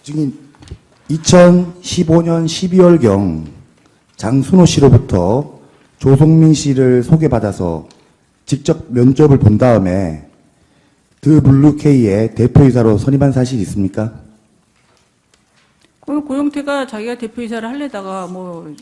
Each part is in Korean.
지금 2015년 12월경 장순호 씨로부터 조성민 씨를 소개받아서 직접 면접을 본 다음에 더블루케이의 대표이사로 선임한 사실이 있습니까? 고영태가 자기가 대표이사를 하려다가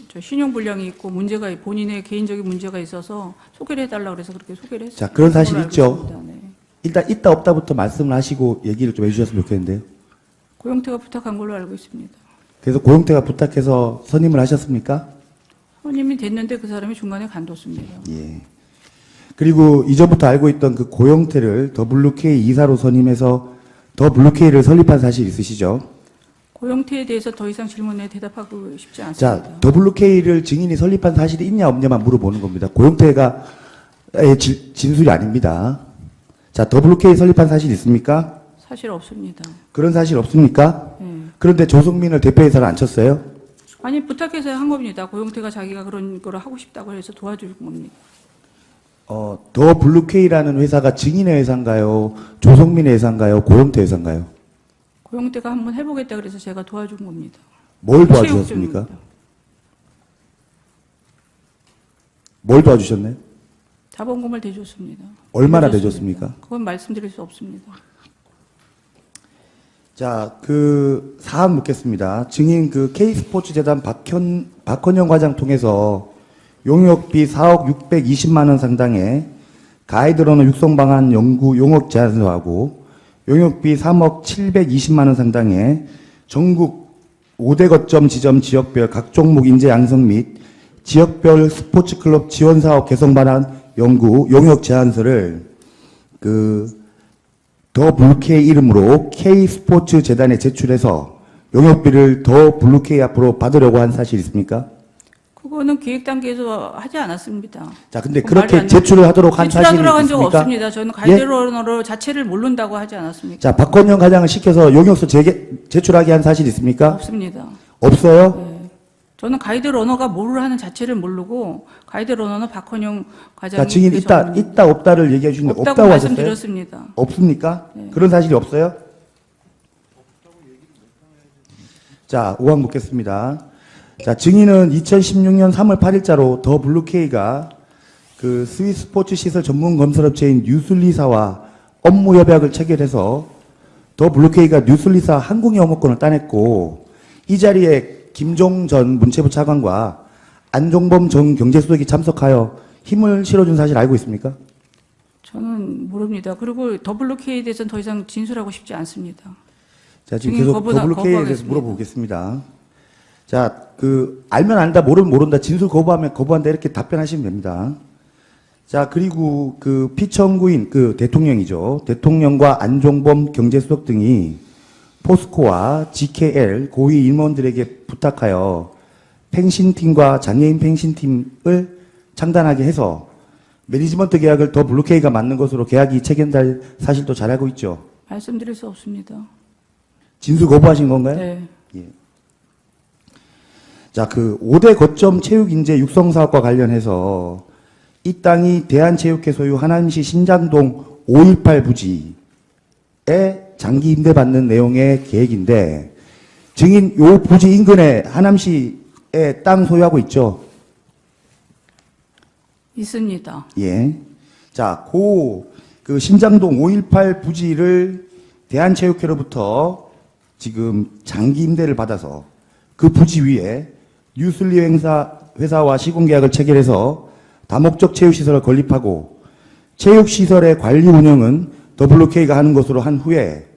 저 신용불량이 있고 문제가 본인의 개인적인 문제가 있어서 소개를 해달라고 그래서 그렇게 소개를 했어요. 자, 그런 사실 있죠. 네. 일단 있다 없다부터 말씀을 하시고 얘기를 좀 해주셨으면 좋겠는데요. 고영태가 부탁한 걸로 알고 있습니다. 그래서 고영태가 부탁해서 선임을 하셨습니까? 선임이 됐는데 그 사람이 중간에 간뒀습니다. 예. 그리고 이전부터 알고 있던 그 고영태를 더블루케이 이사로 선임해서 더블루케이를 설립한 사실 있으시죠? 고영태에 대해서 더 이상 질문에 대답하고 싶지 않습니다. 자, 더블루케이를 증인이 설립한 사실이 있냐 없냐만 물어보는 겁니다. 고영태가 진술이 아닙니다. 자, 더블루케이 설립한 사실 있습니까? 사실 없습니다. 그런 사실 없습니까? 네. 그런데 조성민을 대표이사로 앉혔어요? 아니, 부탁해서 한 겁니다. 고영태가 자기가 그런 걸 하고 싶다고 해서 도와줄 겁니다. 더블루케이라는 회사가 증인의 회사인가요? 조성민의 회사인가요? 고영태 회사인가요? 고영태가 한번 해보겠다 그래서 제가 도와준 겁니다. 뭘 도와주셨습니까? 뭘 도와주셨나요? 자본금을 대줬습니다. 얼마나 대줬습니까? 그건 말씀드릴 수 없습니다. 자, 그 사안 묻겠습니다. 증인 그 K스포츠재단 박헌영 과장 통해서 용역비 4억 620만 원 상당의 가이드러너 육성 방안 연구 용역 제안서하고 용역비 3억 720만 원 상당의 전국 5대 거점 지점 지역별 각 종목 인재 양성 및 지역별 스포츠 클럽 지원 사업 개선 방안 연구 용역 제안서를 더블루케이 이름으로 K스포츠 재단에 제출해서 용역비를 더블루케이 앞으로 받으려고 한 사실이 있습니까? 그거는 기획 단계에서 하지 않았습니다. 자, 근데 그렇게 제출을 하도록 한 사실이 있습니까? 한 적 없습니다. 저는 가이드러너 자체를 모른다고 하지 않았습니까? 자, 박헌영 과장을 시켜서 용역서 제출하게 한 사실이 있습니까? 없습니다. 없어요? 네. 저는 가이드러너가 뭐를 하는 자체를 모르고 가이드러너는 박헌영 과장이 자, 증인 있다 없다를 얘기해 주시는데 없다고 없다고 하셨어요? 말씀드렸습니다. 없습니까? 네. 그런 사실이 없어요? 자, 5항 묻겠습니다. 자, 증인은 2016년 3월 8일자로 더블루케이가 그 스위스포츠 시설 전문 건설업체인 뉴슬리사와 업무 협약을 체결해서 더블루케이가 뉴슬리사 항공 영업권을 따냈고 이 자리에 김종 전 문체부 차관과 안종범 전 경제수석이 참석하여 힘을 실어준 사실 알고 있습니까? 저는 모릅니다. 그리고 더블루케이에 대해서는 더 이상 진술하고 싶지 않습니다. 자, 지금 계속 더블루케이에 대해서 물어보겠습니다. 자, 알면 안다, 모르면 모른다, 진술 거부하면 거부한다, 이렇게 답변하시면 됩니다. 자, 그리고 피청구인, 대통령이죠. 대통령과 안종범 경제수석 등이 포스코와 GKL 고위 임원들에게 부탁하여 팽신팀과 장애인 팽신팀을 창단하게 해서 매니지먼트 계약을 더블루케이가 맞는 것으로 계약이 체결될 사실도 잘 알고 있죠. 말씀드릴 수 없습니다. 진술 거부하신 건가요? 네. 예. 자, 5대 거점 체육인재 육성사업과 관련해서 이 땅이 대한체육회 소유 하남시 신장동 518 부지에 장기 임대받는 내용의 계획인데 증인 요 부지 인근에 하남시에 땅 소유하고 있죠? 있습니다. 예. 자, 신장동 518 부지를 대한체육회로부터 지금 장기 임대를 받아서 그 부지 위에 뉴슬리 회사와 시공계약을 체결해서 다목적 체육시설을 건립하고 체육시설의 관리 운영은 WK가 하는 것으로 한 후에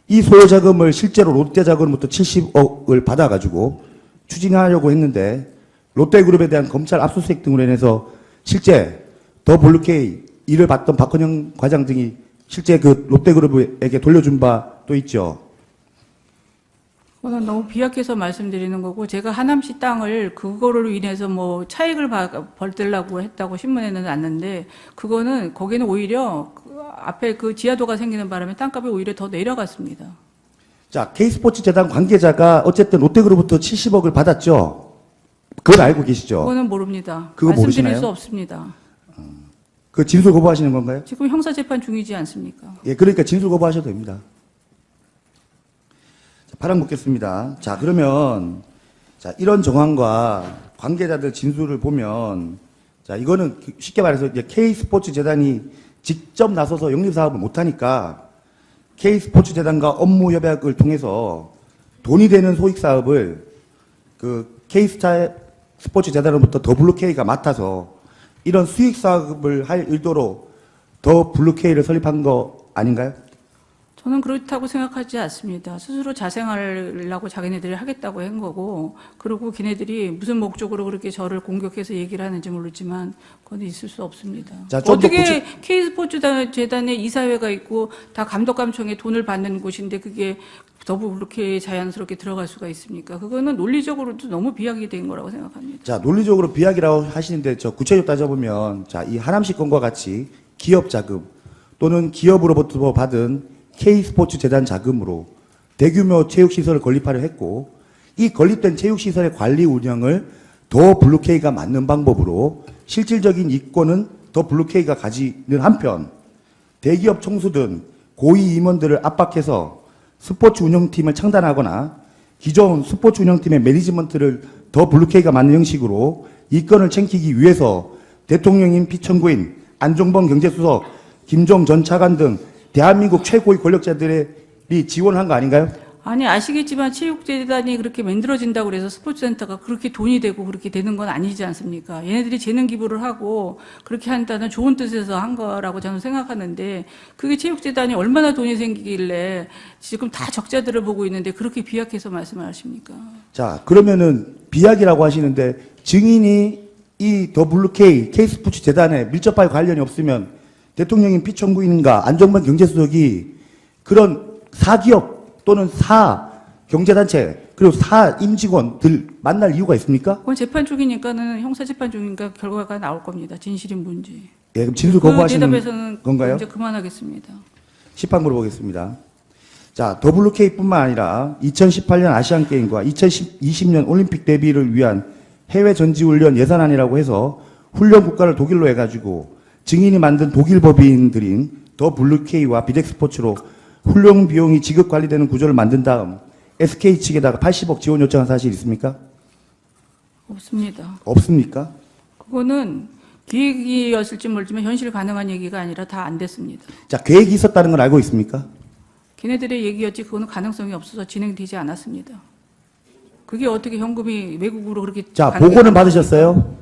이 소요 자금을 실제로 롯데자금으로부터 70억을 받아가지고 추진하려고 했는데 롯데그룹에 대한 검찰 압수수색 등으로 인해서 실제 WK 일을 받던 박헌영 과장 등이 실제 롯데그룹에게 돌려준 바도 있죠. 그거는 너무 비약해서 말씀드리는 거고 제가 하남시 땅을 그거로 인해서 차익을 벌들라고 했다고 신문에는 났는데 그거는 거기는 오히려 앞에 지하도가 생기는 바람에 땅값이 오히려 더 내려갔습니다. 자, K스포츠 재단 관계자가 어쨌든 롯데그룹부터 70억을 받았죠. 그걸 알고 계시죠? 그거는 모릅니다. 그거 말씀드릴 모르시나요? 수 없습니다. 진술 거부하시는 건가요? 지금 형사재판 중이지 않습니까? 예, 그러니까 진술 거부하셔도 됩니다. 파랑 묻겠습니다. 자, 그러면, 자, 이런 정황과 관계자들 진술을 보면, 자, 이거는 쉽게 말해서 이제 K스포츠 재단이 직접 나서서 영리사업을 못하니까 K스포츠 재단과 업무 협약을 통해서 돈이 되는 소익 사업을 그 K스타 스포츠 재단으로부터 더 블루K가 맡아서 이런 수익 사업을 할 의도로 더 블루K를 설립한 거 아닌가요? 저는 그렇다고 생각하지 않습니다. 스스로 자생하려고 자기네들이 하겠다고 한 거고, 그리고 걔네들이 무슨 목적으로 그렇게 저를 공격해서 얘기를 하는지 모르지만, 그건 있을 수 없습니다. 자, 좀더 어떻게 K스포츠 재단에 이사회가 있고, 다 감독감청에 돈을 받는 곳인데, 그게 그렇게 자연스럽게 들어갈 수가 있습니까? 그거는 논리적으로도 너무 비약이 된 거라고 생각합니다. 자, 논리적으로 비약이라고 하시는데 저 구체적으로 따져보면 자, 이 하남시 건과 같이 기업 자금 또는 기업으로부터 받은 K스포츠 재단 자금으로 대규모 체육시설을 건립하려 했고 이 건립된 체육시설의 관리 운영을 더 블루K가 맡는 방법으로 실질적인 이권은 더 블루K가 가지는 한편 대기업 총수 등 고위 임원들을 압박해서 스포츠 운영팀을 창단하거나 기존 스포츠 운영팀의 매니지먼트를 더 블루K가 맡는 형식으로 이권을 챙기기 위해서 대통령인 피청구인 안종범 경제수석, 김종 전 차관 등 대한민국 최고위 권력자들이 지원한 거 아닌가요? 아니, 아시겠지만 체육재단이 그렇게 만들어진다고 그래서 스포츠센터가 그렇게 돈이 되고 그렇게 되는 건 아니지 않습니까? 얘네들이 재능 기부를 하고 그렇게 한다는 좋은 뜻에서 한 거라고 저는 생각하는데 그게 체육재단이 얼마나 돈이 생기길래 지금 다 적자들을 보고 있는데 그렇게 비약해서 말씀을 하십니까? 자, 그러면은 비약이라고 하시는데 증인이 이 더블유K K스포츠 재단에 밀접하게 관련이 없으면 대통령인 피청구인과 안정범 경제수석이 그런 사기업 또는 사 경제단체 그리고 사 임직원들 만날 이유가 있습니까? 그건 재판 중이니까는 형사재판 중이니까 결과가 나올 겁니다. 진실인 뭔지. 예, 그럼 진술 그 거부하시는 대답에서는 건가요? 이제 그만하겠습니다. 시판 물어보겠습니다. 자, WK뿐만 아니라 2018년 아시안게임과 2020년 올림픽 대비를 위한 해외 전지훈련 예산안이라고 해서 훈련 국가를 독일로 해가지고 증인이 만든 독일 법인들인 WK와 비덱스포츠로 훈련 비용이 지급 관리되는 구조를 만든 다음 SK 측에다가 80억 지원 요청한 사실 있습니까? 없습니다. 없습니까? 그거는 기획이었을지 모르지만 현실 가능한 얘기가 아니라 다 안 됐습니다. 자, 계획이 있었다는 걸 알고 있습니까? 걔네들의 얘기였지 그거는 가능성이 없어서 진행되지 않았습니다. 그게 어떻게 현금이 외국으로 그렇게 자, 가는 게 보고는 가능합니까? 받으셨어요?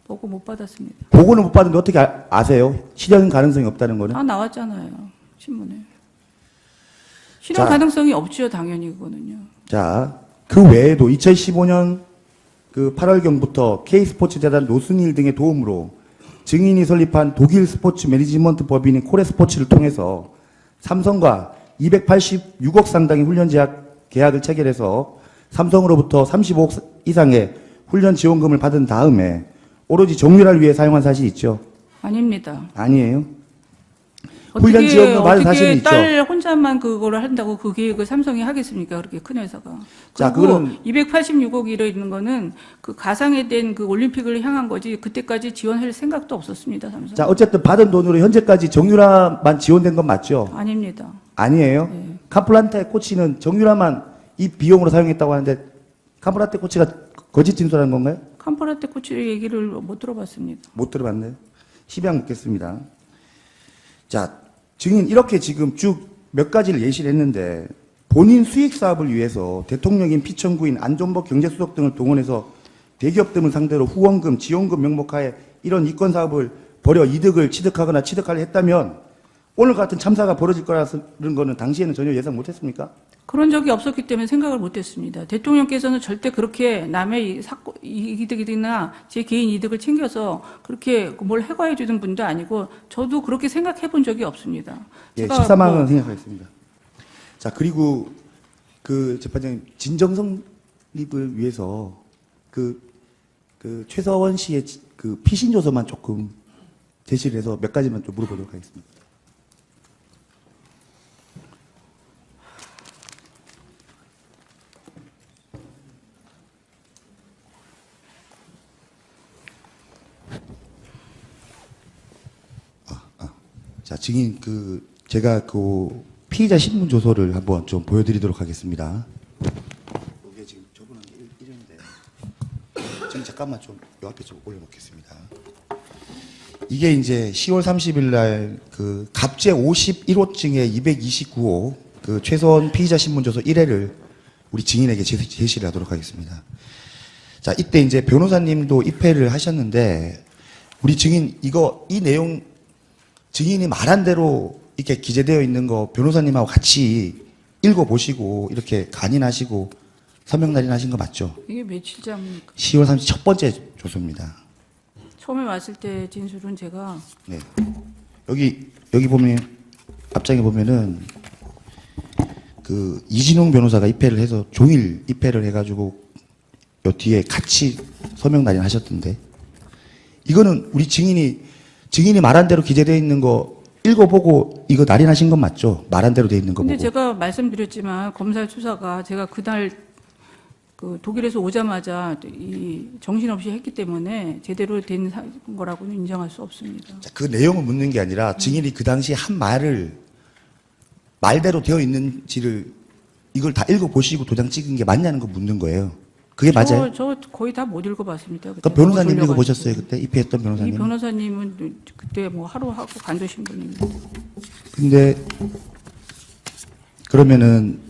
보고 못 받았습니다. 보고는 못 받은데 어떻게 아세요? 실현 가능성이 없다는 거는? 다 나왔잖아요. 신문에. 실현 자. 가능성이 없죠, 당연히 그거는요. 자, 그 외에도 2015년 그 8월경부터 K스포츠 재단 노승일 등의 도움으로 증인이 설립한 독일 스포츠 매니지먼트 법인인 코레스포츠를 통해서 삼성과 286억 상당의 훈련 계약을 체결해서 삼성으로부터 35억 이상의 훈련 지원금을 받은 다음에 오로지 정유라를 위해 사용한 사실이 있죠? 아닙니다. 아니에요. 훈련 지원금 받은 사실은 있죠. 딸 혼자만 그거를 한다고 그 계획을 삼성이 하겠습니까? 그렇게 큰 회사가. 자, 그리고 그거는 286억 이래 있는 거는 그 가상에 된 그 올림픽을 향한 거지 그때까지 지원할 생각도 없었습니다. 삼성. 자, 어쨌든 받은 돈으로 현재까지 정유라만 지원된 건 맞죠? 아닙니다. 아니에요. 네. 카플란테 코치는 정유라만 이 비용으로 사용했다고 하는데 카플란테 코치가 거짓 진술하는 건가요? 캄프라테 코치 얘기를 못 들어봤습니다. 못 들어봤네요. 10양 묻겠습니다. 자, 증인 이렇게 지금 쭉 몇 가지를 예시를 했는데 본인 수익 사업을 위해서 대통령인 피청구인 안종범 경제수석 등을 동원해서 대기업 등을 상대로 후원금, 지원금 명목하에 이런 이권 사업을 벌여 이득을 취득하거나 취득하려 했다면 오늘 같은 참사가 벌어질 거라는 거는 당시에는 전혀 예상 못했습니까? 그런 적이 없었기 때문에 생각을 못했습니다. 대통령께서는 절대 그렇게 남의 이득이나 제 개인 이득을 챙겨서 그렇게 뭘 해고해 주는 분도 아니고 저도 그렇게 생각해 본 적이 없습니다. 예, 제가 14만 원 생각하겠습니다. 자, 그리고 그 재판장님 진정성 립을 위해서 그 최서원 씨의 그 피신 조서만 조금 제시를 해서 몇 가지만 좀 물어보도록 하겠습니다. 자, 증인 제가 그 피의자 신문 조서를 한번 좀 보여드리도록 하겠습니다. 이게 지금 저번에 이랬는데 지금 잠깐만 좀 요 앞에 좀 올려놓겠습니다. 이게 이제 10월 30일 날 그 갑제 51호증의 229호 그 최소한 피의자 신문 조서 1회를 우리 증인에게 제시를 하도록 하겠습니다. 자, 이때 이제 변호사님도 입회를 하셨는데 우리 증인 이 내용 증인이 말한 대로 이렇게 기재되어 있는 거 변호사님하고 같이 읽어보시고 이렇게 간인하시고 서명 날인하신 거 맞죠? 이게 며칠자입니까? 10월 30일 첫 번째 조서입니다. 처음에 왔을 때 진술은 제가 네. 여기 보면 앞장에 보면은 그 이진웅 변호사가 입회를 해서 종일 입회를 해가지고 요 뒤에 같이 서명 날인하셨던데 이거는 우리 증인이 말한 대로 기재되어 있는 거 읽어보고 이거 날인하신 건 맞죠? 말한 대로 되어 있는 거 근데 보고. 제가 말씀드렸지만 검사 수사가 제가 그날 그 독일에서 오자마자 이 정신없이 했기 때문에 제대로 된 거라고는 인정할 수 없습니다. 자, 그 내용을 묻는 게 아니라 증인이 그 당시 한 말을 말대로 되어 있는지를 이걸 다 읽어보시고 도장 찍은 게 맞냐는 거 묻는 거예요. 그게 맞아요? 저 거의 다 못 읽어봤습니다. 그 변호사님 읽어보셨어요? 그때 입회했던 변호사님? 이 변호사님은 그때 뭐 하루 하고 간두신 분입니다. 근데 그러면은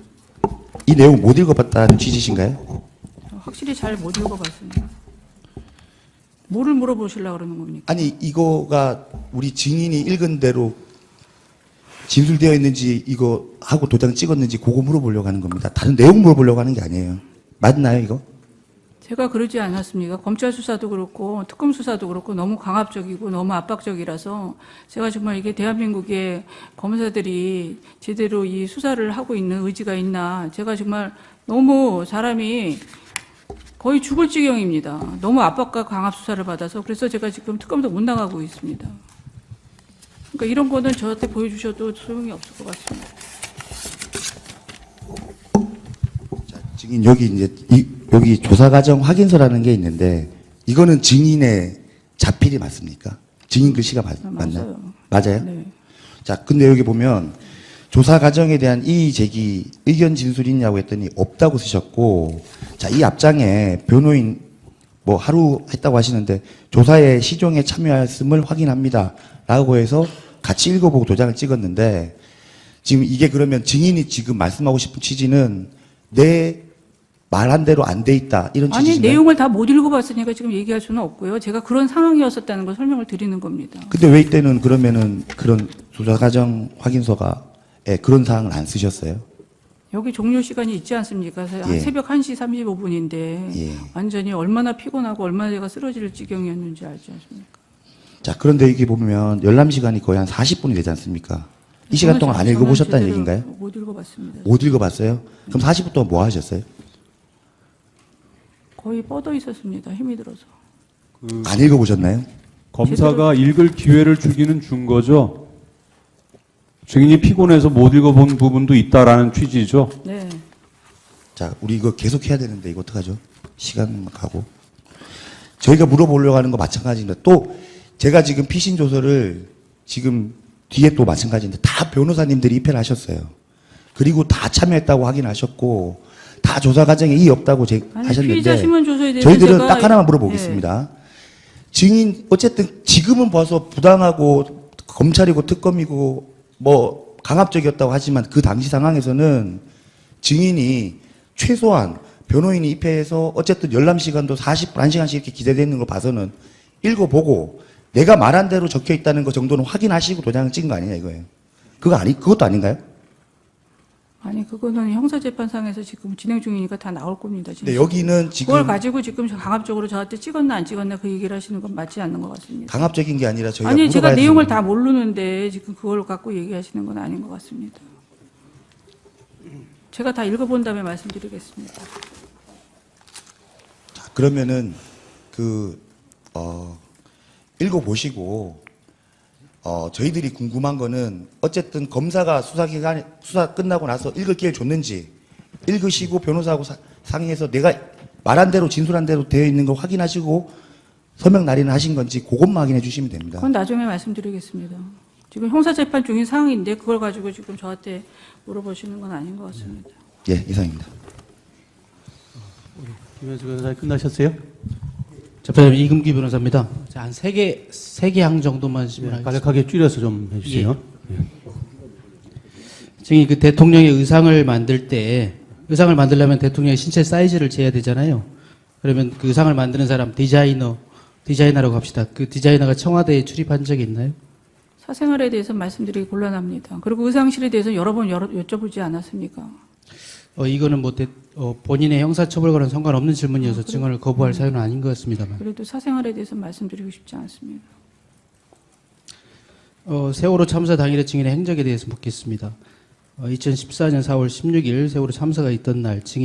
이 내용 못 읽어봤다는 취지신가요? 확실히 잘 못 읽어봤습니다. 뭐를 물어보시려고 그러는 겁니까? 아니 이거가 우리 증인이 읽은 대로 진술되어 있는지 이거 하고 도장 찍었는지 그거 물어보려고 하는 겁니다. 다른 내용 물어보려고 하는 게 아니에요. 맞나요 이거? 제가 그러지 않았습니까? 검찰 수사도 그렇고 특검 수사도 그렇고 너무 강압적이고 너무 압박적이라서 제가 정말 이게 대한민국의 검사들이 제대로 이 수사를 하고 있는 의지가 있나 제가 정말 너무 사람이 거의 죽을 지경입니다. 너무 압박과 강압 수사를 받아서 그래서 제가 지금 특검도 못 나가고 있습니다. 그러니까 이런 거는 저한테 보여주셔도 소용이 없을 것 같습니다. 자, 증인 여기 이제 여기 조사 과정 확인서라는 게 있는데 이거는 증인의 자필이 맞습니까? 증인 글씨가 맞나요? 맞아요? 네. 자, 근데 여기 보면 조사 과정에 대한 이의 제기, 의견 진술이 있냐고 했더니 없다고 쓰셨고, 자, 이 앞장에 변호인 뭐 하루 했다고 하시는데 조사에 시종에 참여했음을 확인합니다. 라고 해서 같이 읽어보고 도장을 찍었는데 지금 이게 그러면 증인이 지금 말씀하고 싶은 취지는 내 말한 대로 안 돼 있다 이런 아니 취지인가요? 내용을 다 못 읽어봤으니까 지금 얘기할 수는 없고요. 제가 그런 상황이었었다는 걸 설명을 드리는 겁니다. 근데 왜 이때는 그러면은 그런 조사 과정 확인서가 그런 사항을 안 쓰셨어요? 여기 종료 시간이 있지 않습니까? 예. 새벽 1시 35분인데 예. 완전히 얼마나 피곤하고 얼마나 제가 쓰러질 지경이었는지 알지 않습니까? 자, 그런데 여기 보면 열람 시간이 거의 한 40분이 되지 않습니까? 이 시간 동안 안 저는 읽어보셨다는 제대로 얘기인가요? 못 읽어봤습니다. 못 읽어봤어요? 그럼 40분 동안 뭐 하셨어요? 거의 뻗어 있었습니다. 힘이 들어서. 안 읽어보셨나요? 검사가 읽을 기회를 주기는 준 거죠. 증인이 피곤해서 못 읽어본 부분도 있다라는 취지죠. 네. 자, 우리 이거 계속 해야 되는데 이거 어떡하죠? 시간 가고. 저희가 물어보려고 하는 거 마찬가지입니다. 또 제가 지금 피신 조서를 지금 뒤에 또 마찬가지인데 다 변호사님들이 입회를 하셨어요. 그리고 다 참여했다고 확인하셨고 다 조사 과정에 이의 없다고 아니, 하셨는데 피의자 신문 조서에 대해서 저희들은 제가 딱 하나만 물어보겠습니다. 증인 어쨌든 지금은 봐서 부당하고 검찰이고 특검이고 뭐 강압적이었다고 하지만 그 당시 상황에서는 증인이 최소한 변호인이 입회해서 어쨌든 열람 시간도 40분, 1시간씩 이렇게 기재되어 있는 걸 봐서는 읽어보고 내가 말한 대로 적혀 있다는 거 정도는 확인하시고 도장을 찍은 거 아니냐 이거예요. 그것도 아닌가요? 아니 그거는 형사재판상에서 지금 진행 중이니까 다 나올 겁니다. 근데 여기는 지금 그걸 가지고 지금 강압적으로 저한테 찍었나 안 찍었나 그 얘기를 하시는 건 맞지 않는 것 같습니다. 강압적인 게 아니라 저희가 아니 제가 물어봐야 내용을 되는 다 모르는데 지금 그걸 갖고 얘기하시는 건 아닌 것 같습니다. 제가 다 읽어본 다음에 말씀드리겠습니다. 자, 그러면은 읽어보시고 저희들이 궁금한 거는 어쨌든 검사가 수사 끝나고 나서 읽을 기회를 줬는지 읽으시고 변호사하고 상의해서 내가 말한 대로 진술한 대로 되어 있는 걸 확인하시고 서명 날인을 하신 건지 그것만 확인해 주시면 됩니다. 그건 나중에 말씀드리겠습니다. 지금 형사재판 중인 상황인데 그걸 가지고 지금 저한테 물어보시는 건 아닌 것 같습니다. 예, 이상입니다. 김현수 변호사 끝나셨어요? 재판장님 이금기 변호사입니다. 자, 한 세 개 항 정도만 네, 질문하겠습니다. 간략하게 줄여서 좀 해주세요. 증인 그 대통령의 의상을 만들 때 의상을 만들려면 대통령의 신체 사이즈를 재야 되잖아요. 그러면 그 의상을 만드는 사람 디자이너라고 합시다. 그 디자이너가 청와대에 출입한 적이 있나요? 사생활에 대해서 말씀드리기 곤란합니다. 그리고 의상실에 대해서 여러 번 여쭤보지 않았습니까? 이거는 뭐 본인의 형사처벌과는 상관없는 질문이어서 증언을 거부할 사유는 아닌 것 같습니다만. 그래도 사생활에 대해서 말씀드리고 싶지 않습니다. 세월호 참사 당일의 증인의 행적에 대해서 묻겠습니다. 2014년 4월 16일 세월호 참사가 있던 날 증인